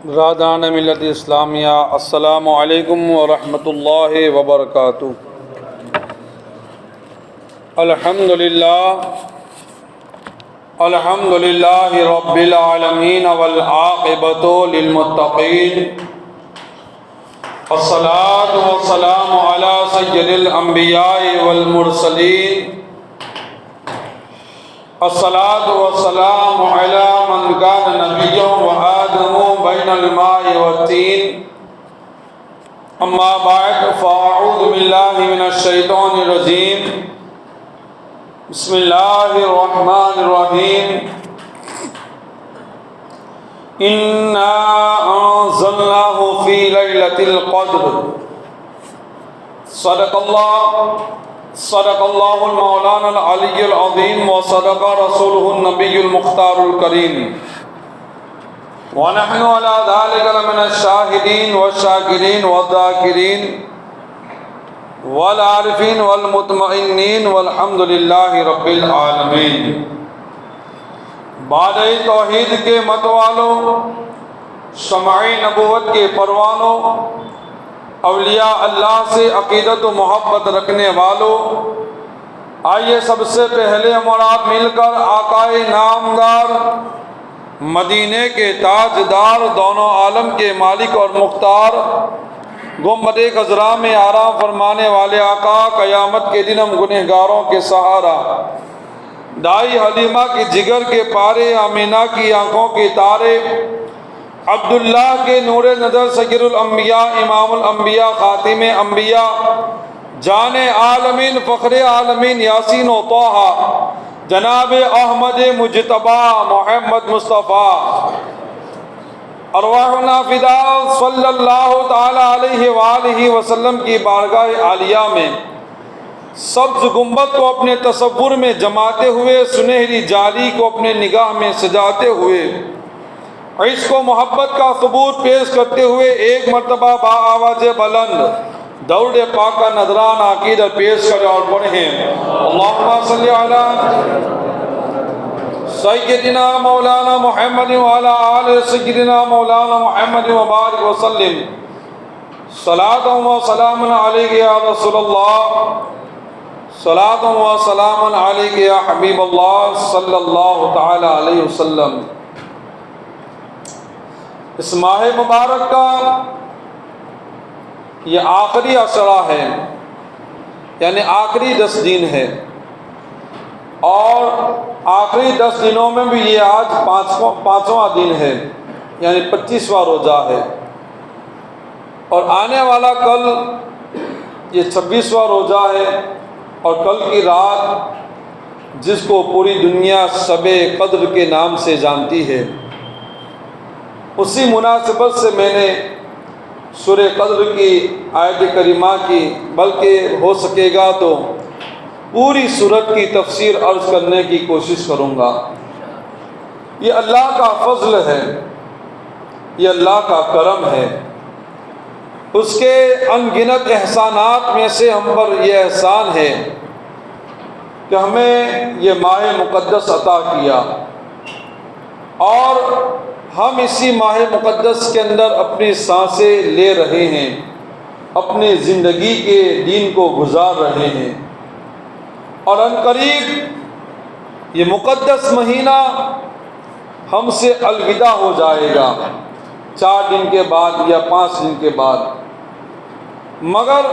برادران ملت اسلامیہ، السلام علیکم ورحمۃ اللہ وبرکاتہ۔ الحمدللہ رب العالمین والعاقبۃ للمتقین، الصلاۃ والسلام علی سید الانبیاء والمرسلین، الصلاۃ والسلام علی من کان نبیا وآدم بین الماء والطین، اما بعد فاعوذ باللہ من الشیطان الرجیم، بسم اللہ الرحمن الرحیم۔ انا انزلناہ فی لیلۃ القدر، صدق اللہ المولانا العلی العظیم وصدق رسولہ النبی المختار الکریم، ونحن علی ذلک لمن الشاہدین والشاکرین والذاکرین والعارفین والمطمئنین والحمد للہ رب العالمین۔ بعد توحید کے متوالوں، شمع نبوت کے پروانوں، اولیاء اللہ سے عقیدت و محبت رکھنے والوں، آئیے سب سے پہلے ہم اور آپ مل کر آقائے نامدار، مدینے کے تاجدار، دونوں عالم کے مالک اور مختار، گنبد خضرا میں آرام فرمانے والے آقا، قیامت کے دن ہم گنہگاروں کے سہارا، دائی حلیمہ کی جگر کے پارے، آمینہ کی آنکھوں کے تارے، عبداللہ کے نور نظر، سید الانبیاء، امام الانبیاء، خاتم انبیاء، جان عالمین، فخر عالمین، یاسین و طٰہٰ، جناب احمد مجتبیٰ محمد مصطفیٰ، ارواحنا فدا صلی اللہ تعالی علیہ وآلہ وسلم کی بارگاہ عالیہ میں سبز گنبد کو اپنے تصور میں جماتے ہوئے، سنہری جالی کو اپنے نگاہ میں سجاتے ہوئے، عشق و محبت کا ثبوت پیش کرتے ہوئے، ایک مرتبہ با آواز بلند درود پاک کا نذرانہ عقیدت پیش کریں اور پڑھیں، اللہم صلی علی سیدنا مولانا محمد وعلی آل سیدنا مولانا محمد وبارک وسلم، صلاۃ و سلام علیک یا رسول اللہ، صلاۃ و سلام علیک یا حبیب اللہ صلی اللہ تعالی علیہ وسلم۔ اس ماہ مبارک کا یہ آخری عشرہ ہے، یعنی آخری 10 دن ہے، اور آخری 10 دنوں میں بھی یہ آج پانچواں دن ہے، یعنی 25واں روزہ ہے، اور آنے والا کل یہ 26واں روزہ ہے، اور کل کی رات جس کو پوری دنیا شب قدر کے نام سے جانتی ہے، اسی مناسبت سے میں نے سورہ قدر کی آیت کریمہ کی، بلکہ ہو سکے گا تو پوری سورت کی تفسیر عرض کرنے کی کوشش کروں گا۔ یہ اللہ کا فضل ہے، یہ اللہ کا کرم ہے، اس کے ان گنت احسانات میں سے ہم پر یہ احسان ہے کہ ہمیں یہ ماہ مقدس عطا کیا، اور ہم اسی ماہ مقدس کے اندر اپنی سانسیں لے رہے ہیں، اپنی زندگی کے دین کو گزار رہے ہیں، اور ان قریب یہ مقدس مہینہ ہم سے الوداع ہو جائے گا، 4 دن کے بعد یا 5 دن کے بعد، مگر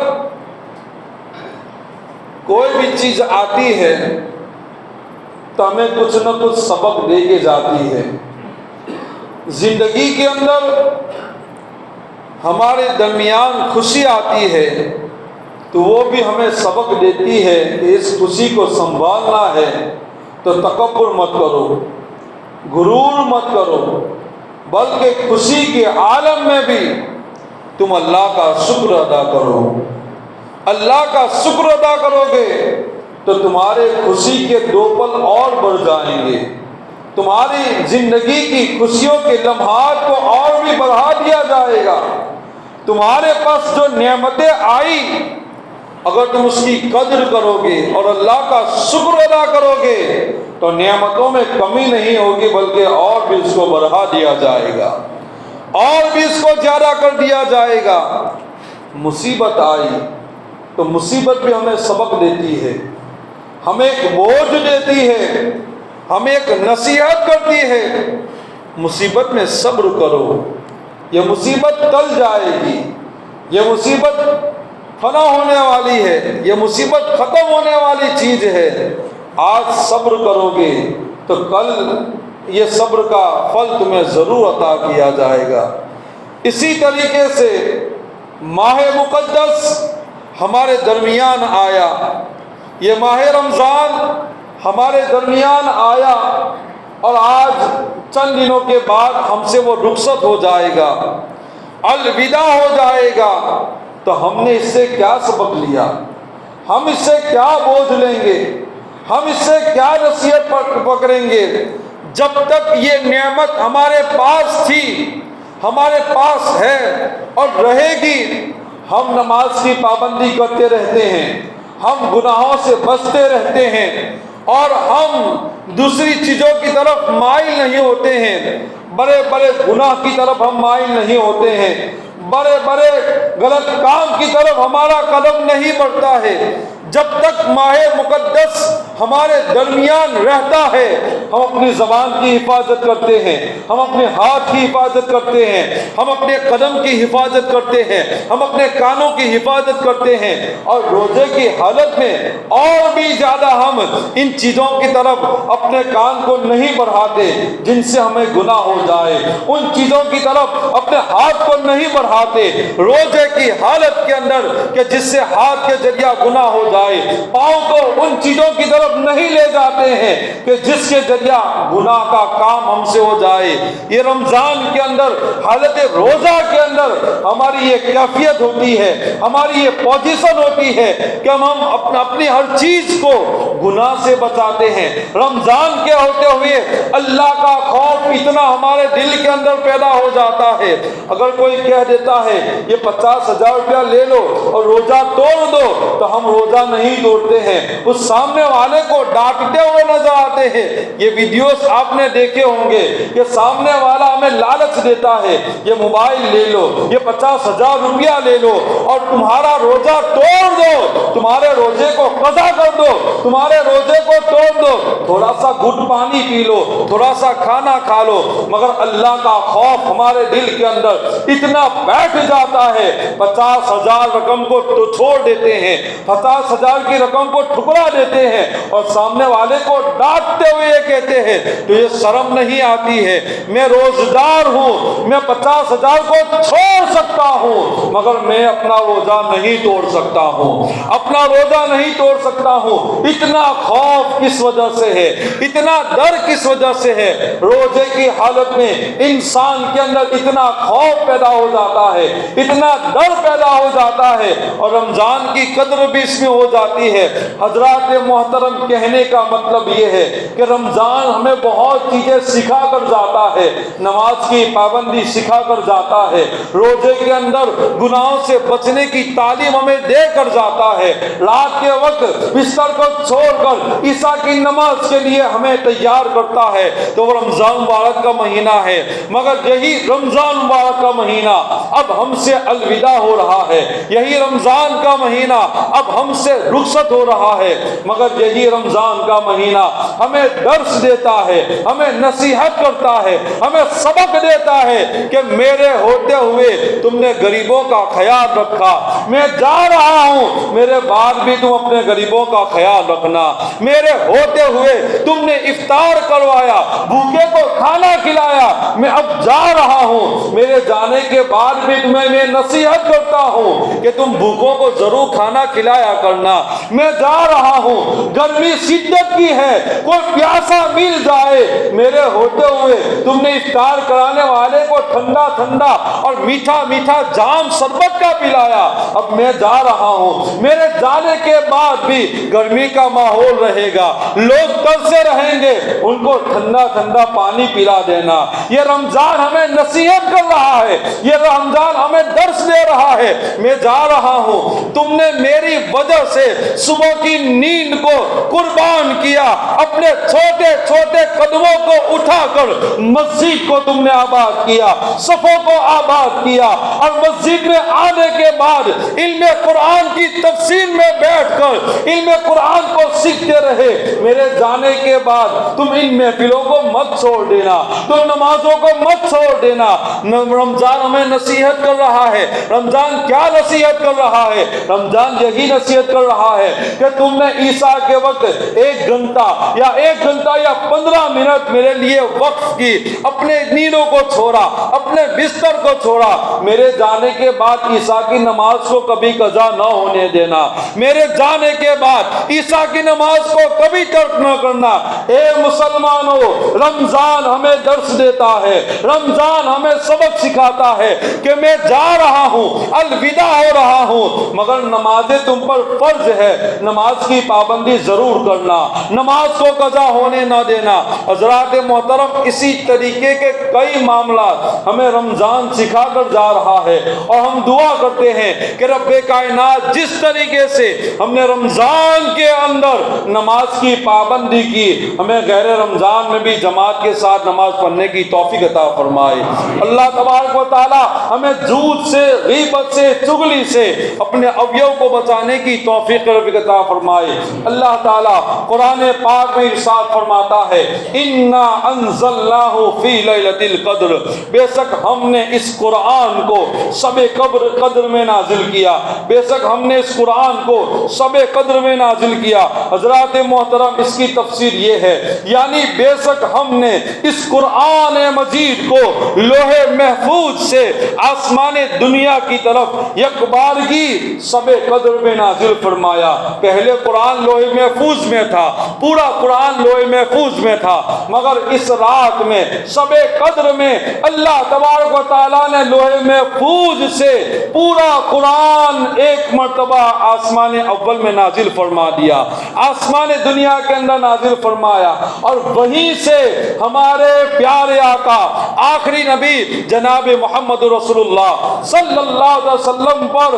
کوئی بھی چیز آتی ہے تو ہمیں کچھ نہ کچھ سبق دے کے جاتی ہے۔ زندگی کے اندر ہمارے درمیان خوشی آتی ہے تو وہ بھی ہمیں سبق دیتی ہے کہ اس خوشی کو سنبھالنا ہے تو تکبر مت کرو، غرور مت کرو، بلکہ خوشی کے عالم میں بھی تم اللہ کا شکر ادا کرو۔ اللہ کا شکر ادا کرو گے تو تمہارے خوشی کے 2 پل اور بڑھ جائیں گے، تمہاری زندگی کی خوشیوں کے لمحات کو اور بھی بڑھا دیا جائے گا۔ تمہارے پاس جو نعمتیں آئی، اگر تم اس کی قدر کرو گے اور اللہ کا شکر ادا کرو گے تو نعمتوں میں کمی نہیں ہوگی، بلکہ اور بھی اس کو بڑھا دیا جائے گا۔ اور بھی اس کو زیادہ کر دیا جائے گا۔ مصیبت آئی تو مصیبت بھی ہمیں سبق دیتی ہے، ہمیں ایک بوجھ دیتی ہے، ہمیں ایک نصیحت کرتی ہے، مصیبت میں صبر کرو، یہ مصیبت ٹل جائے گی، یہ مصیبت فنا ہونے والی ہے، یہ مصیبت ختم ہونے والی چیز ہے۔ آج صبر کرو گے تو کل یہ صبر کا پھل تمہیں ضرور عطا کیا جائے گا۔ اسی طریقے سے ماہ مقدس ہمارے درمیان آیا، یہ ماہ رمضان ہمارے درمیان آیا، اور آج چند دنوں کے بعد ہم سے وہ رخصت ہو جائے گا، الوداع ہو جائے گا۔ تو ہم نے اس سے کیا سبق لیا؟ ہم اس سے کیا بوجھ لیں گے؟ ہم اس سے کیا نصیحت پکڑیں گے؟ جب تک یہ نعمت ہمارے پاس تھی، ہمارے پاس ہے اور رہے گی، ہم نماز کی پابندی کرتے رہتے ہیں، ہم گناہوں سے بچتے رہتے ہیں، اور ہم دوسری چیزوں کی طرف مائل نہیں ہوتے ہیں، بڑے بڑے گناہ کی طرف ہم مائل نہیں ہوتے ہیں، بڑے بڑے غلط کام کی طرف ہمارا قدم نہیں بڑھتا ہے۔ جب تک ماہ مقدس ہمارے درمیان رہتا ہے، ہم اپنی زبان کی حفاظت کرتے ہیں، ہم اپنے ہاتھ کی حفاظت کرتے ہیں، ہم اپنے قدم کی حفاظت کرتے ہیں، ہم اپنے کانوں کی حفاظت کرتے ہیں، اور روزے کی حالت میں اور بھی زیادہ ہم ان چیزوں کی طرف اپنے کان کو نہیں بڑھاتے جن سے ہمیں گناہ ہو جائے، ان چیزوں کی طرف اپنے ہاتھ کو نہیں بڑھاتے روزے کی حالت کے اندر کہ جس سے ہاتھ کے ذریعہ گناہ ہو جائے، پاؤں کو ان چیزوں کی طرف نہیں لے جاتے ہیں کہ جس کے ذریعہ گناہ کا کام ہم سے ہو جائے۔ یہ رمضان کے اندر، حالت روزہ کے اندر ہماری یہ کیفیت ہوتی ہے، ہماری یہ پوزیشن ہوتی ہے کہ ہم اپنی ہر چیز کو گناہ سے بچاتے ہیں۔ رمضان کے ہوتے ہوئے اللہ کا خوف اتنا ہمارے دل کے اندر پیدا ہو جاتا ہے۔ اگر کوئی کہہ دیتا ہے یہ 50,000 روپیہ لے لو اور روزہ توڑ دو، تو ہم روزہ نہیں توڑتے ہیں، اس سامنے والے کو ڈانٹتے ہوئے نظر آتے ہیں۔ یہ ویڈیوز آپ نے دیکھے ہوں گے کہ سامنے والا ہمیں لالچ دیتا ہے، یہ موبائل لے لو، یہ 50,000 روپیہ لے لو اور تمہارا روزہ توڑ دو، تمہارے روزے کو قضا کر دو، تمہارے روزے کو توڑ دو، تھوڑا سا گھٹ پانی پی لو، تھوڑا سا کھانا کھا لو۔ مگر اللہ کا خوف ہمارے دل کے اندر اتنا بیٹھ جاتا ہے، 50,000 رقم کو تو چھوڑ دیتے ہیں، 50,000 کی رقم کو ٹھکرا دیتے ہیں، اور سامنے والے کو ڈانٹتے ہوئے یہ کہتے ہیں تو یہ شرم نہیں آتی ہے، میں روزدار ہوں، میں 50,000 کو چھوڑ سکتا ہوں، مگر میں اپنا روزہ نہیں توڑ سکتا ہوں، اپنا روزہ نہیں توڑ سکتا ہوں۔ اتنا خوف کس وجہ سے ہے، اتنا ڈر کس وجہ سے ہے؟ روزے کی حالت میں انسان کے اندر اتنا خوف پیدا ہو جاتا ہے، اتنا ڈر پیدا ہو جاتا ہے، اور رمضان کی قدر بھی اس میں ہو جاتی ہے۔ حضرات محترم، کہنے کا مطلب یہ ہے کہ رمضان ہمیں بہت چیزیں سکھا کر جاتا ہے، نماز کی پابندی سکھا کر جاتا ہے، روزے کے اندر گناہوں سے بچنے کی تعلیم ہمیں دے کر جاتا ہے، رات کے وقت بستر کو چھوڑ کر عشاء کی نماز کے لیے ہمیں تیار کرتا ہے۔ تو وہ رمضان مبارک کا مہینہ ہے، مگر یہی رمضان مبارک کا مہینہ اب ہم سے الوداع ہو رہا ہے، یہی رمضان کا مہینہ اب ہم سے رخصت ہو رہا ہے، مگر یہی رمضان کا مہینہ ہمیں درس دیتا ہے، ہمیں نصیحت کرتا ہے، ہمیں سبق دیتا ہے کہ میرے ہوتے ہوئے تم نے غریبوں کا خیال رکھا، میں جا رہا ہوں، میرے بعد بھی تم اپنے غریبوں کا خیال رکھنا، میرے ہوتے ہوئے تم نے افطار کروایا، بھوکے کو کھانا کھلایا، میں اب جا رہا ہوں، میرے جانے کے بعد بھی تمہیں میں نصیحت کرتا ہوں کہ تم بھوکوں کو ضرور کھانا کھلایا کرنا، میں جا رہا ہوں، گرمی شدت کی ہے، کوئی پیاسا مل جائے، میرے ہوتے ہوئے تم نے افطار کرانے والے کو ٹھنڈا ٹھنڈا اور میٹھا میٹھا جام شربت کا پلایا، اب میں جا رہا ہوں، میرے جانے کے بعد بھی گرمی کا ماحول رہے گا، لوگ ترسے رہیں گے، ان کو ٹھنڈا ٹھنڈا پانی پلا دینا۔ یہ رمضان ہمیں نصیحت کر رہا ہے، یہ رمضان ہمیں درس دے رہا ہے، میں جا رہا ہوں، تم نے میری وجہ سے صبح کی نیند کو قربان کیا، اپنے چھوٹے چھوٹے قدموں کو اٹھا کر مسجد کو تم نے آباد کیا، صفوں کو آباد کیا، اور مسجد میں آنے کے بعد علم قرآن کی تفسیر میں بیٹھ کر علم قرآن کو سیکھتے رہے۔ میرے جانے کے بعد تم ان محفلوں کو مت چھوڑ دینا، تم نمازوں کو مت چھوڑ دینا۔ رمضان ہمیں نصیحت کر رہا ہے۔ رمضان کیا نصیحت کر رہا ہے؟ رمضان یہی نصیحت کر رہا ہے کہ تم نے عیسیٰ کے وقت 1 گھنٹہ یا 15 منٹ میرے لیے وقف کی، اپنے نیندوں کو چھوڑا، اپنے بستر کو چھوڑا۔ میرے جانے کے بعد عیسیٰ کی نماز کو کبھی قضا نہ ہونے دینا، میرے جانے کے بعد عیسیٰ کی نماز کو کبھی ترک نہ کرنا۔ اے مسلمانوں، رمضان ہمیں درس دیتا ہے، رمضان ہمیں سبق سکھاتا ہے کہ میں جا رہا ہوں، الوداع ہو رہا ہوں، مگر نمازیں تم پر فرض ہے، نماز کی پابندی ضرور کرنا، نماز کو قضا ہونے نہ دینا۔ حضرات محترم، اسی طریقے کے کئی معاملات ہمیں رمضان سکھا کر جا رہا ہے، اور ہم دعا کرتے ہیں کہ رب کائنات جس طریقے سے ہم نے رمضان کے اندر نماز کی پابندی کی، ہمیں غیر رمضان میں بھی جماعت کے ساتھ نماز پڑھنے کی توفیق عطا فرمائے۔ اللہ تبارک و تعالی ہمیں جھوٹ سے، غیبت سے، چغلی سے اپنے اویو کو بچانے کی توفیق عطا فرمائے۔ اللہ تعالی قرآن پاک میں ارشاد فرماتا ہے، انا انزلناہ فی لیلۃ القدر، بے شک ہم نے اس قرآن کو شب قدر میں نازل کیا، بے شک ہم نے اس قرآن کو شب قدر میں نازل کیا۔ حضرات محترم، اس کی تفسیر یہ ہے، یعنی بے شک ہم نے اس قرآن مجید کو لوح محفوظ سے آسمان دنیا کی طرف یکبارگی شب قدر میں نازل فرمایا۔ پہلے قرآن لوح محفوظ میں تھا، پورا قرآن لوح محفوظ میں تھا، مگر اس رات میں شب قدر میں اللہ تبارک و تعالیٰ نے لوح محفوظ سے پورا قرآن ایک مرتبہ آسمان اول میں نازل فرما دیا، آسمان دنیا کے اندر نازل فرمایا، اور وہیں سے ہمارے پیارے آقا آخری نبی جناب محمد رسول اللہ صلی اللہ علیہ وسلم پر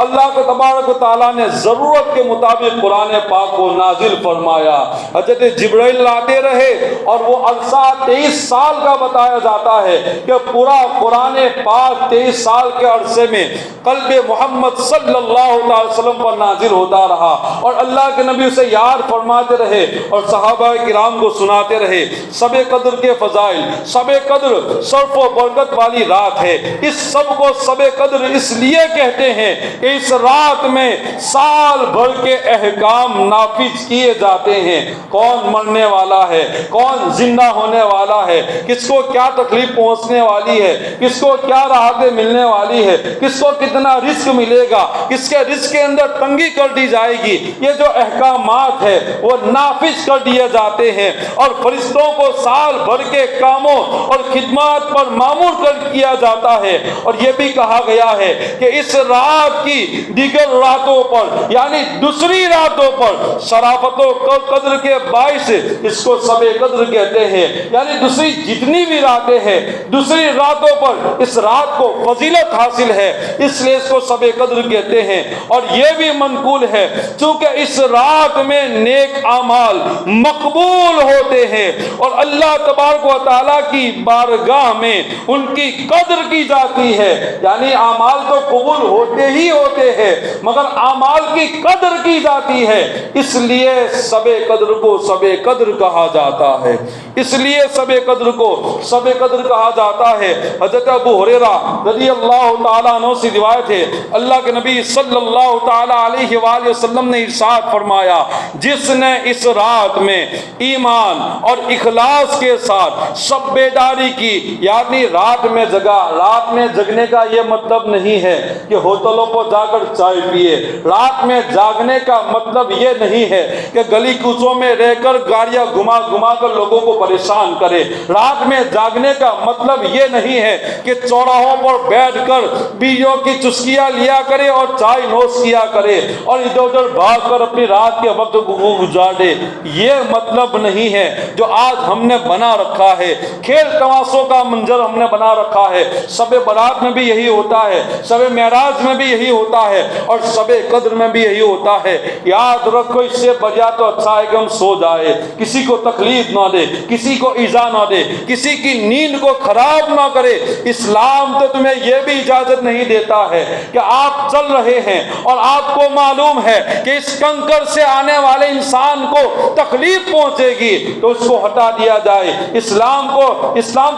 اللہ کے تبارک و تعالیٰ نے ضرورت کے مطابق قرآن پاک کو نازل فرمایا۔ حضرت جبرائیل آتے رہے، اور وہ عرصہ 23 سال کا بتایا جاتا ہے کہ پورا قرآن پاک 23 سال کے عرصے میں قلب محمد صلی اللہ علیہ وسلم پر نازل ہوتا رہا، اور اللہ کے نبی اسے یاد فرماتے رہے اور صحابہ کرام کو سناتے رہے۔ شب قدر کے فضائل، شب قدر شرف و برکت والی رات ہے، اس سب کو شب قدر اس لیے کہتے ہیں کہ اس رات میں سال بھر کے احکام نافذ کیے جاتے ہیں۔ کون مرنے والا ہے، کون زندہ ہونے والا ہے، کس کو کیا تکلیف پہنچنے والی ہے، کس کو کیا راحتیں ملنے والی ہے، کس کو کتنا رزق ملے گا، کس کے رزق کے اندر تنگی کر دی جائے گی، یہ جو احکامات ہے وہ نافذ کر دیے جاتے ہیں، اور فرشتوں کو سال بھر کے کاموں اور خدمات پر مامور کر کیا جاتا ہے۔ اور یہ بھی کہا گیا ہے کہ اس رات کی دیگر راتوں پر، یعنی دوسری راتوں پر، شرافت و قدر کے باعث اس کو شب قدر کہتے ہیں، یعنی دوسری جتنی بھی راتیں ہیں، دوسری راتوں پر اس رات کو فضیلت حاصل ہے، اس لیے اس کو شب قدر کہتے ہیں۔ اور یہ بھی منقول ہے چونکہ اس رات میں نیک اعمال مقبول ہوتے ہیں، اور اللہ تبارک و تعالیٰ کی بارگاہ میں ان کی قدر کی جاتی ہے، یعنی اعمال تو قبول ہوتے ہی ہوتے ہیں، مگر اعمال کی قدر کی جاتی ہے، اس لیے شب قدر کو شب قدر کہا جاتا ہے، اس لیے شب قدر کو شب قدر کہا جاتا ہے۔ حضرت ابو ہریرہ رضی اللہ تعالیٰ عنہ سے روایت ہے، اللہ کے نبی صلی اللہ تعالیٰ علیہ وآلہ وسلم نے ارشاد فرمایا، جس نے اس رات میں ایمان اور اخلاص کے ساتھ شب بیداری کی، یعنی رات میں جگا، رات میں جگنے کا یہ مطلب نہیں ہے کہ ہوٹلوں پر جا کر چائے پیے، رات میں جاگنے کا مطلب یہ نہیں ہے کہ گلی کوچوں میں رہ کر گاڑیاں گھما گھما کر لوگوں کو پریشان کرے، رات میں جاگنے کا مطلب یہ نہیں ہے کہ چوراہوں پر بیٹھ کر بیویوں کی چسکیاں لیا کرے اور چائے نوش کیا کرے اور ادھر ادھر بھاگ کر اپنی رات کے وقت کو گزار دے۔ یہ مطلب نہیں ہے جو آج ہم نے بنا رکھا ہے، کھیل تماشوں کا منظر ہم نے بنا رکھا ہے۔ شب برات میں بھی یہی ہوتا ہے، شب معراج میں بھی یہی ہوتا ہے، اور شب قدر میں بھی یہی ہوتا ہے۔ یاد رکھو اس سے بجا تو اچھا ہے کہ ہم سو جائے، کسی کو تکلیف نہ دے، کسی کو ایذا نہ دے، کسی کی نیند کو خراب نہ کرے۔ اسلام تو تمہیں یہ بھی اجازت نہیں دیتا ہے کہ آپ چل رہے ہیں اور آپ کو معلوم ہے کہ اس کنکر سے آنے والے انسان کو تکلیف پہنچے گی تو اس کو ہٹا دیا جائے۔ اسلام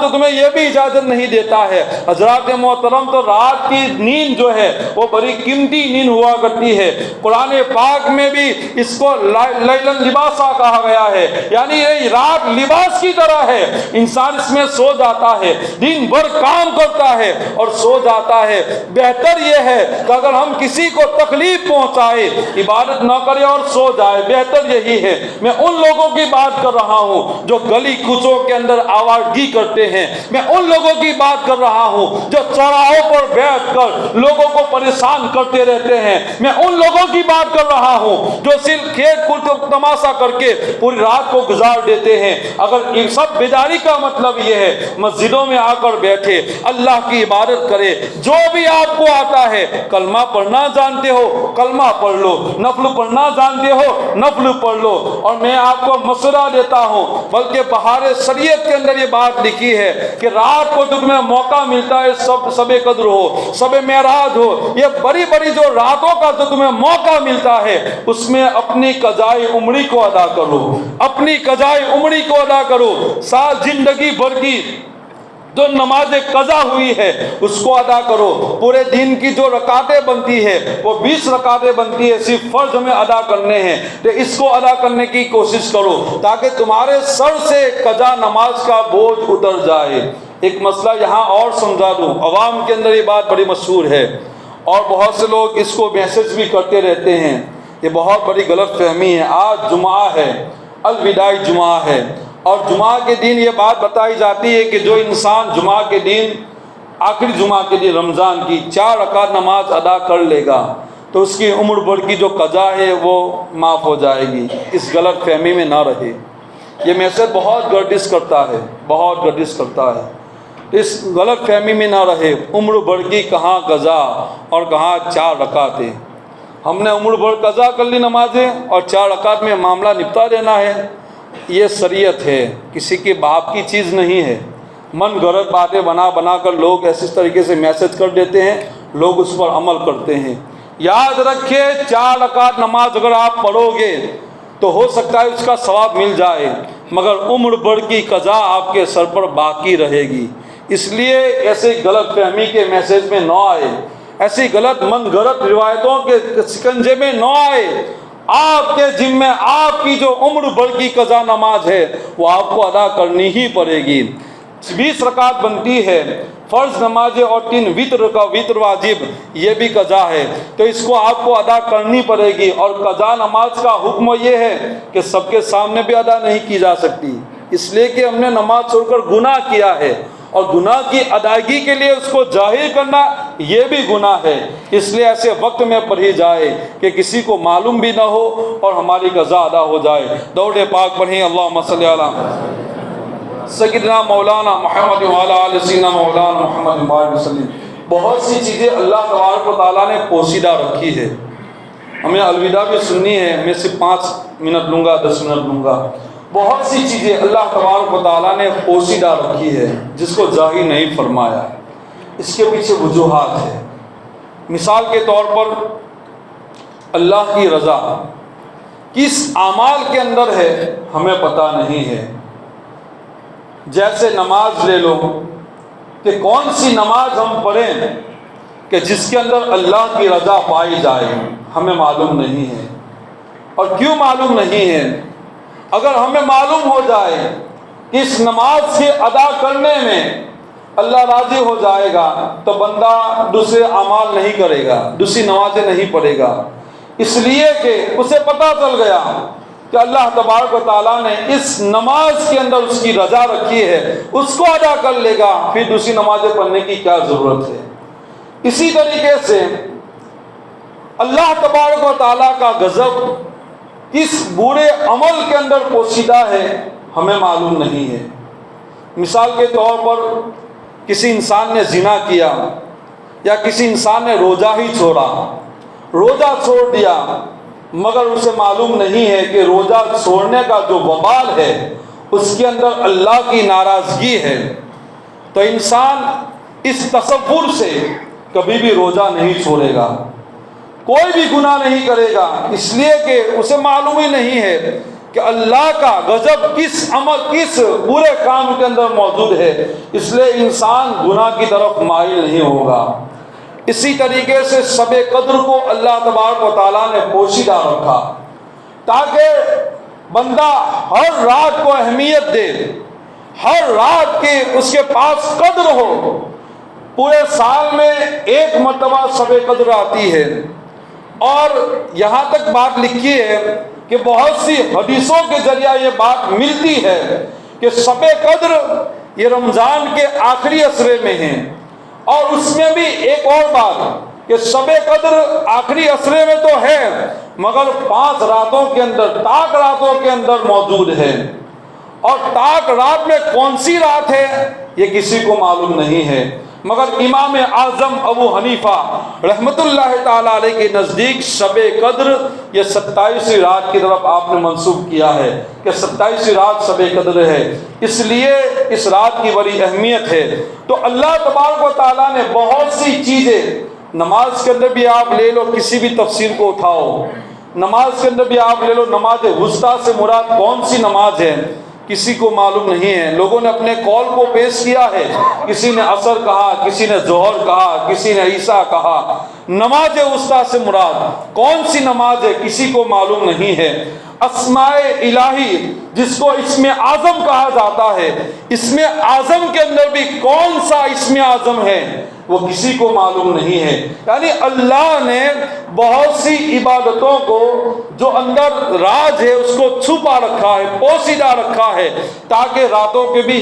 تو تمہیں یہ بھی اجازت نہیں دیتا ہے۔ حضرات محترم، تو رات کی نیند جو ہے وہ بڑی قیمتی نیند ہوا کرتی ہے۔ قرآن پاک میں بھی اس کو لیلن لباسا کہا گیا ہے، یعنی یہ رات لباس کی طرح ہے، انسان اس میں سو جاتا ہے، دن بھر کام کرتا ہے اور سو جاتا ہے۔ بہتر یہ ہے کہ اگر ہم کسی کو تکلیف پہنچائے، عبادت نہ کرے اور سو جائے، بہتر یہی ہے۔ میں ان لوگوں کی بات کر رہا ہوں جو گلی کوچوں کے اندر آوارگی کرتے ہیں، میں ان لوگوں کی بات کر رہا ہوں جو چوراہوں پر بیٹھ کر لوگوں کو پریشان کرتے رہتے ہیں، میں ان لوگوں کی بات کر رہا ہوں جو صرف کھیل کود تماشا کر کے پوری رات کو گزار دیتے ہیں۔ اگر یہ سب بیداری کا مطلب یہ ہے مسجدوں میں آ کر بیٹھے، اللہ کی عبادت کرے، جو بھی آپ کو آتا ہے، کلمہ پڑھنا جانتے ہو کلمہ پڑھ لو، نفل پڑھنا جانتے ہو نفل پڑھ لو۔ اور میں آپ کو مشورہ دیتا ہوں، بلکہ بہار شریعت کے اندر یہ بات لکھی ہے کہ رات کو جو تمہیں موقع ملتا ہے، شب قدر ہو، شب معراج ہو، یہ بڑی بڑی جو راتوں کا جو تمہیں موقع ملتا ہے، اس میں اپنی قضائے عمری کو ادا کرو، اپنی قضائے عمری کو ادا کرو۔ سال زندگی بھر کی جو نماز قضا ہوئی ہے اس کو ادا کرو۔ پورے دن کی جو رکعتیں بنتی ہے وہ 20 رکعتیں بنتی ہے، صرف فرض میں ادا کرنے ہیں، تو اس کو ادا کرنے کی کوشش کرو تاکہ تمہارے سر سے قضا نماز کا بوجھ اتر جائے۔ ایک مسئلہ یہاں اور سمجھا دوں، عوام کے اندر یہ بات بڑی مشہور ہے اور بہت سے لوگ اس کو میسج بھی کرتے رہتے ہیں، یہ بہت بڑی غلط فہمی ہے۔ آج جمعہ ہے، الوداعی جمعہ ہے، اور جمعہ کے دن یہ بات بتائی جاتی ہے کہ جو انسان جمعہ کے دن، آخری جمعہ کے دن رمضان کی 4 رکعت نماز ادا کر لے گا تو اس کی عمر بھر کی جو قضا ہے وہ معاف ہو جائے گی۔ اس غلط فہمی میں نہ رہے، یہ میسج بہت گردش کرتا ہے، بہت گردش کرتا ہے، اس غلط فہمی میں نہ رہے۔ عمر بھر کی کہاں قضا اور کہاں 4 رکعتیں، ہم نے عمر بھر قضا کر لی نمازیں اور 4 رکعت میں معاملہ نپٹا دینا ہے۔ یہ شریعت ہے، کسی کے باپ کی چیز نہیں ہے۔ من گھڑت باتیں بنا کر لوگ ایسے طریقے سے میسج کر دیتے ہیں، لوگ اس پر عمل کرتے ہیں۔ یاد رکھیں 4 رکعت نماز اگر آپ پڑھو گے تو ہو سکتا ہے اس کا ثواب مل جائے، مگر عمر بھر کی قضا آپ کے سر پر باقی رہے گی۔ اس لیے ایسے غلط فہمی کے میسج میں نہ آئے، ایسی غلط من گھڑت روایتوں کے شکنجے میں نہ آئے۔ آپ کے ذمہ آپ کی جو عمر بھر کی قضا نماز ہے وہ آپ کو ادا کرنی ہی پڑے گی۔ 20 رکعت بنتی ہے، فرض نمازیں اور 3 وتر واجب، یہ بھی قضا ہے، تو اس کو آپ کو ادا کرنی پڑے گی۔ اور قضا نماز کا حکم یہ ہے کہ سب کے سامنے بھی ادا نہیں کی جا سکتی، اس لیے کہ ہم نے نماز چھوڑ کر گناہ کیا ہے، اور گناہ کی ادائیگی کے لیے اس کو ظاہر کرنا یہ بھی گناہ ہے۔ اس لیے ایسے وقت میں پڑھی جائے کہ کسی کو معلوم بھی نہ ہو اور ہماری قضا ادا ہو جائے۔ درود پاک پڑھیں، اللہم صلی علی سیدنا مولانا محمد وعلی آل سیدنا مولانا محمد وبارک وسلم۔ بہت سی چیزیں اللہ تبارک و تعالیٰ نے پوشیدہ رکھی ہے، ہمیں الوداع بھی سننی ہے، میں صرف 5 منٹ لوں گا، 10 منٹ لوں گا۔ بہت سی چیزیں اللہ تبارک و تعالیٰ نے پوشیدہ رکھی ہے جس کو ظاہر نہیں فرمایا، اس کے پیچھے وجوہات ہے۔ مثال کے طور پر اللہ کی رضا کس اعمال کے اندر ہے ہمیں پتہ نہیں ہے۔ جیسے نماز لے لو کہ کون سی نماز ہم پڑھیں کہ جس کے اندر اللہ کی رضا پائی جائے، ہمیں معلوم نہیں ہے۔ اور کیوں معلوم نہیں ہے؟ اگر ہمیں معلوم ہو جائے کہ اس نماز کے ادا کرنے میں اللہ راضی ہو جائے گا تو بندہ دوسرے اعمال نہیں کرے گا، دوسری نمازیں نہیں پڑھے گا، اس لیے کہ اسے پتہ چل گیا کہ اللہ تبارک و تعالیٰ نے اس نماز کے اندر اس کی رضا رکھی ہے، اس کو ادا کر لے گا، پھر دوسری نمازیں پڑھنے کی کیا ضرورت ہے؟ اسی طریقے سے اللہ تبارک و تعالیٰ کا غضب کس برے عمل کے اندر پوشیدہ ہے ہمیں معلوم نہیں ہے۔ مثال کے طور پر کسی انسان نے زنا کیا، یا کسی انسان نے روزہ ہی چھوڑا، روزہ چھوڑ دیا، مگر اسے معلوم نہیں ہے کہ روزہ چھوڑنے کا جو وبال ہے اس کے اندر اللہ کی ناراضگی ہے، تو انسان اس تصور سے کبھی بھی روزہ نہیں چھوڑے گا، کوئی بھی گناہ نہیں کرے گا، اس لیے کہ اسے معلوم ہی نہیں ہے کہ اللہ کا غضب کس برے کام کے اندر موجود ہے، اس لیے انسان گناہ کی طرف مائل نہیں ہوگا۔ اسی طریقے سے شب قدر کو اللہ تبارک و تعالیٰ نے پوشیدہ رکھا تاکہ بندہ ہر رات کو اہمیت دے، ہر رات کی اس کے پاس قدر ہو۔ پورے سال میں ایک مرتبہ شب قدر آتی ہے، اور یہاں تک بات لکھی ہے کہ بہت سی حدیثوں کے ذریعہ یہ بات ملتی ہے کہ شب قدر یہ رمضان کے آخری عشرے میں ہیں، اور اس میں بھی ایک اور بات کہ شب قدر آخری عشرے میں تو ہے مگر 5 راتوں کے اندر، طاق راتوں کے اندر موجود ہے، اور طاق رات میں کون سی رات ہے یہ کسی کو معلوم نہیں ہے، مگر امام اعظم ابو حنیفہ رحمت اللہ تعالیٰ علیہ کے نزدیک شب قدر یہ 27ویں رات کی طرف آپ نے منسوب کیا ہے کہ 27ویں رات شب قدر ہے، اس لیے اس رات کی بڑی اہمیت ہے۔ تو اللہ تبارک و تعالیٰ نے بہت سی چیزیں، نماز کے اندر بھی آپ لے لو، کسی بھی تفسیر کو اٹھاؤ، نماز کے اندر بھی آپ لے لو، نماز وسطیٰ سے مراد کون سی نماز ہے کسی کو معلوم نہیں ہے، لوگوں نے اپنے قول کو پیش کیا ہے، کسی نے عصر کہا، کسی نے ظہر کہا، کسی نے عشاء کہا۔ نماز وسطیٰ سے مراد کون سی نماز ہے کسی کو معلوم نہیں ہے۔ اسماء الہی جس کو اسم اعظم کہا جاتا ہے، اسم اعظم کے اندر بھی کون سا اسم اعظم ہے وہ کسی کو معلوم نہیں ہے۔ یعنی اللہ نے بہت سی عبادتوں کو جو اندر راز ہے اس کو چھپا رکھا ہے، پوشیدہ رکھا ہے، تاکہ راتوں کے بھی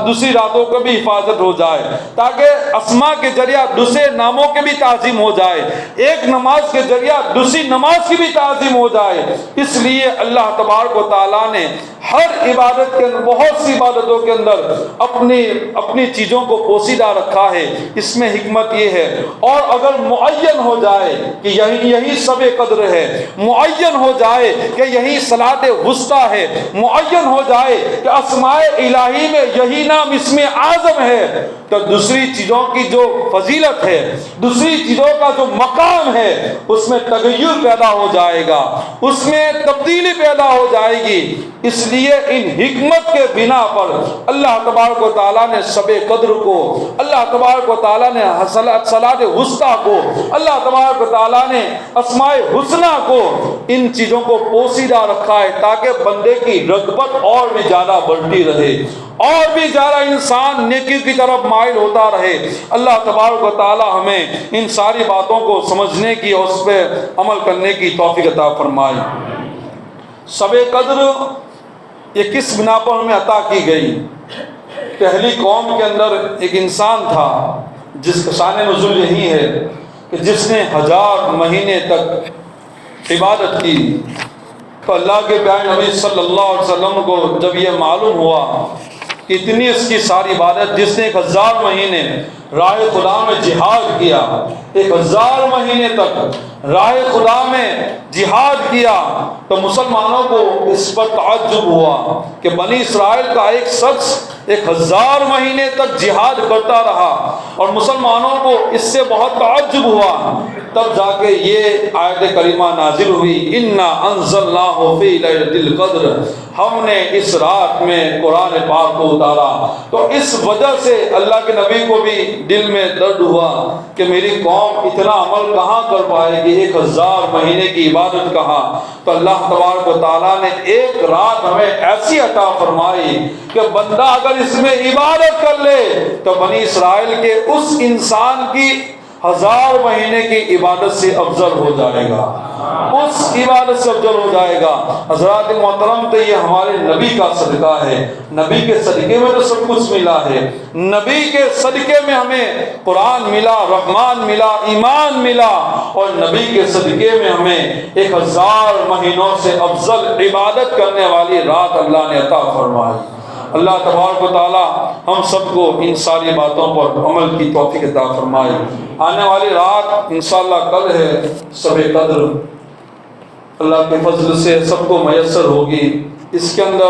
دوسری راتوں کو بھی حفاظت ہو جائے، تاکہ اسماء کے ذریعہ دوسرے ناموں کے بھی تعظیم ہو جائے، ایک نماز کے ذریعہ دوسری نماز کی بھی تعظیم ہو جائے۔ اس لیے اللہ تبارک و تعالیٰ نے ہر عبادت کے اندر، بہت سی عبادتوں کے اندر اپنی چیزوں کو پوشیدہ رکھا ہے۔ اس میں حکمت یہ ہے، اور اگر معین ہو جائے کہ یہی شب قدر ہے، معین ہو جائے کہ یہی صلاۃ وسطیٰ ہے، معین ہو جائے کہ اسماء الہی میں یہی نام اسم اعظم ہے، تو دوسری چیزوں کی جو فضیلت ہے، دوسری چیزوں کا جو مقام ہے اس میں تغیر پیدا ہو جائے گا، اس میں تبدیلی پیدا ہو جائے گی۔ اس لیے ان حکمت کے بنا پر اللہ تبارک و تعالیٰ نے شب قدر کو، اللہ تبارک و تعالیٰ نے صلاۃ وسطیٰ کو، اللہ تبارک و تعالیٰ نے اسماء حسنہ کو، ان چیزوں کو پوشیدہ رکھا ہے تاکہ بندے کی رغبت اور بھی زیادہ بڑھتی رہے، اور بھی زیادہ انسان نیکی کی طرف مائل ہوتا رہے۔ اللہ تبارک و تعالیٰ ہمیں ان ساری باتوں کو سمجھنے کی اور اس پہ عمل کرنے کی توفیق عطا فرمائے۔ شب قدر یہ کس بنا پر ہمیں عطا کی گئی؟ پہلی قوم کے اندر ایک انسان تھا جس کا شان نزول یہی ہے کہ جس نے 1000 مہینے تک عبادت کی، تو اللہ کے پیارے نبی صلی اللہ علیہ وسلم کو جب یہ معلوم ہوا کہ اتنی اس کی ساری عبادت، جس نے 1000 مہینے راہ خدا میں جہاد کیا، 1000 مہینے تک راہ خدا میں جہاد کیا، تو مسلمانوں کو اس پر تعجب ہوا کہ بنی اسرائیل کا ایک شخص 1000 مہینے تک جہاد کرتا رہا، اور مسلمانوں کو اس سے بہت تعجب ہوا۔ تب جا کے یہ آیت کریمہ نازل ہوئی، اِنَّا أَنزَلْنَاهُ فِي لَيْلَةِ الْقَدْرِ، ہم نے اس رات میں قرآن پاک کو اتارا۔ تو اس وجہ سے اللہ کے نبی کو بھی دل میں درد ہوا کہ میری قوم اتنا عمل کہاں کر پائے گی، 1000 مہینے کی عبادت کہاں۔ تو اللہ تبارک و تعالیٰ نے ایک رات ہمیں ایسی عطا فرمائی کہ بندہ اگر اس میں عبادت کر لے تو بنی اسرائیل کے اس انسان کی 1000 مہینے کی عبادت سے افضل ہو جائے گا۔ اس عبادت سے افضل ہو جائے گا۔ حضرات محترم، تو یہ ہمارے نبی کا صدقہ ہے، نبی کے صدقے میں تو سب کچھ ملا ہے، نبی کے صدقے میں ہمیں قرآن ملا، رحمان ملا، ایمان ملا، اور نبی کے صدقے میں ہمیں 1000 مہینوں سے افضل عبادت کرنے والی رات اللہ نے عطا فرمائی۔ اللہ تبارک و تعالی ہم سب کو ان ساری باتوں پر عمل کی توفیق عطا فرمائے۔ آنے والی رات انشاءاللہ کل ہے شب قدر، اللہ کے فضل سے سب کو میسر ہوگی۔ اس کے اندر